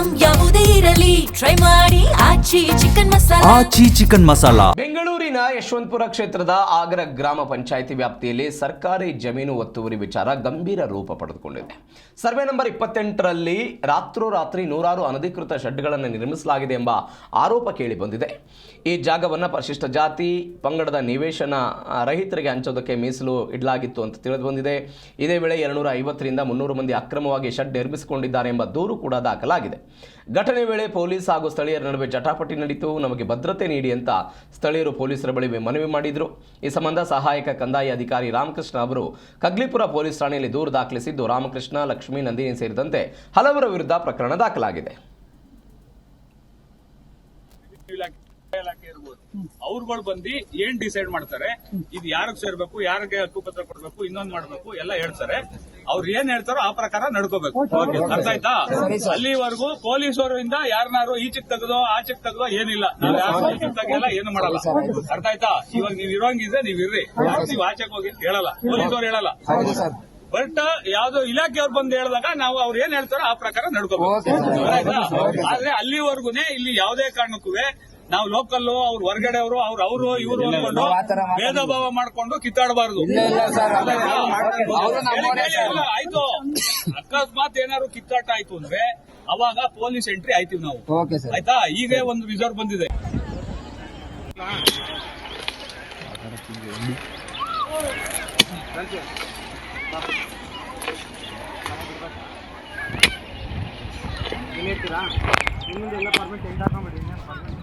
Item ಯಾವುದೇ ಇರಲಿ try ಮಾಡಿ ಆಚಿ ಚಿಕನ್ ಮಸಾಲಾ. ಬೆಂಗಳೂರಿನ ಯಶವಂತಪುರ ಕ್ಷೇತ್ರದ ಆಗ್ರ ಗ್ರಾಮ ಪಂಚಾಯಿತಿ ವ್ಯಾಪ್ತಿಯಲ್ಲಿ ಸರ್ಕಾರಿ ಜಮೀನು ಒತ್ತುವರಿ ವಿಚಾರ ಗಂಭೀರ ರೂಪ ಪಡೆದುಕೊಂಡಿದೆ. ಸರ್ವೆ ನಂಬರ್ 28ರಲ್ಲಿ ರಾತ್ರೋರಾತ್ರಿ ನೂರಾರು ಅನಧಿಕೃತ ಶೆಡ್ಗಳನ್ನು ನಿರ್ಮಿಸಲಾಗಿದೆ ಎಂಬ ಆರೋಪ ಕೇಳಿ ಬಂದಿದೆ. ಈ ಜಾಗವನ್ನು ಪರಿಶಿಷ್ಟ ಜಾತಿ ಪಂಗಡದ ನಿವೇಶನ ರಹಿತರಿಗೆ ಹಂಚೋದಕ್ಕೆ ಮೀಸಲು ಇಡಲಾಗಿತ್ತು ಅಂತ ತಿಳಿದು ಬಂದಿದೆ. ಇದೇ ವೇಳೆ 250ರಿಂದ 300 ಮಂದಿ ಅಕ್ರಮವಾಗಿ ಶೆಡ್ ನಿರ್ಮಿಸಿಕೊಂಡಿದ್ದಾರೆ ಎಂಬ ದೂರು ಕೂಡ ದಾಖಲಾಗಿದೆ. ಘಟನೆ ವೇಳೆ ಪೊಲೀಸ್ ಹಾಗೂ ಸ್ಥಳೀಯರ ನಡುವೆ ಜಟಾಪಟಿ ನಡೆಯಿತು. ನಮಗೆ ಭದ್ರತೆ ನೀಡಿ ಅಂತ ಸ್ಥಳೀಯರು ಪೊಲೀಸರ ಬಳಿ ಮನವಿ ಮಾಡಿದರು. ಈ ಸಂಬಂಧ ಸಹಾಯಕ ಕಂದಾಯ ಅಧಿಕಾರಿ ರಾಮಕೃಷ್ಣ ಅವರು ಕಗ್ಲಿಪುರ ಪೊಲೀಸ್ ಠಾಣೆಯಲ್ಲಿ ದೂರು ದಾಖಲಿಸಿದ್ದು, ರಾಮಕೃಷ್ಣ, ಲಕ್ಷ್ಮೀ, ನಂದಿನಿ ಸೇರಿದಂತೆ ಹಲವರ ವಿರುದ್ಧ ಪ್ರಕರಣ ದಾಖಲಾಗಿದೆ. ಅವ್ರುಗಳು ಬಂದು ಏನ್ ಡಿಸೈಡ್ ಮಾಡ್ತಾರೆ, ಇದು ಯಾರಿಗೆ ಸೇರ್ಬೇಕು, ಯಾರಿಗೆ ಹಕ್ಕುಪತ್ರ ಕೊಡ್ಬೇಕು, ಇನ್ನೊಂದ್ ಮಾಡ್ಬೇಕು ಎಲ್ಲ ಹೇಳ್ತಾರೆ. ಅವ್ರು ಏನ್ ಹೇಳ್ತಾರೋ ಆ ಪ್ರಕಾರ ನಡ್ಕೋಬೇಕು. ಅರ್ಥ ಆಯ್ತಾ? ಅಲ್ಲಿವರೆಗೂ ಪೊಲೀಸರಿಂದ ಯಾರನ್ನಾರು ಈಚೆಗೆ ತೆಗೆದೋ ಆಚೆಗೆ ತೆಗೆದೋ ಏನಿಲ್ಲ. ನಾವು ಯಾರು ಈಚೆಗೆ ತೆಗೆಯಲ್ಲ, ಏನು ಮಾಡಲ್ಲ. ಅರ್ಥ ಆಯ್ತಾ? ಇವಾಗ ನೀವ್ ಇರೋಂಗಿದ್ರೆ ನೀವ್ ಇರ್ರಿ, ನೀವು ಆಚೆಗೆ ಹೋಗಿ ಹೇಳಲ್ಲ, ಪೊಲೀಸವ್ರು ಹೇಳಲ್ಲ. ಬಟ್ ಯಾವ್ದೋ ಇಲಾಖೆಯವ್ರು ಬಂದು ಹೇಳಿದಾಗ ನಾವು ಅವ್ರು ಏನ್ ಹೇಳ್ತಾರೋ ಆ ಪ್ರಕಾರ ನಡ್ಕೋಬೇಕು. ಆದ್ರೆ ಅಲ್ಲಿವರೆಗೂನೆ ಇಲ್ಲಿ ಯಾವುದೇ ಕಾರಣಕ್ಕೂ ನಾವು ಲೋಕಲ್ ಅವ್ರು ಹೊರಗಡೆ ಅವರು ಇವರು ಅನ್ಕೊಂಡು ಭೇದ ಭಾವ ಮಾಡ್ಕೊಂಡು ಕಿತ್ತಾಡಬಾರದು. ಆಯ್ತು, ಅಕಸ್ಮಾತ್ ಏನಾದ್ರು ಕಿತ್ತಾಟ ಆಯ್ತು ಅಂದ್ರೆ ಅವಾಗ ಪೊಲೀಸ್ ಎಂಟ್ರಿ ಆಯ್ತೀವಿ ನಾವು. ಆಯ್ತಾ? ಈಗ ಒಂದು ರಿಸರ್ವ್ ಬಂದಿದೆ. ನಿಮ್ಮಿಂದ ಎಲ್ಲ ಪರ್ಮಿಟ್ ಎಂಡ್ ಹಾಕೊಂಡ್ಬಿಡಿ.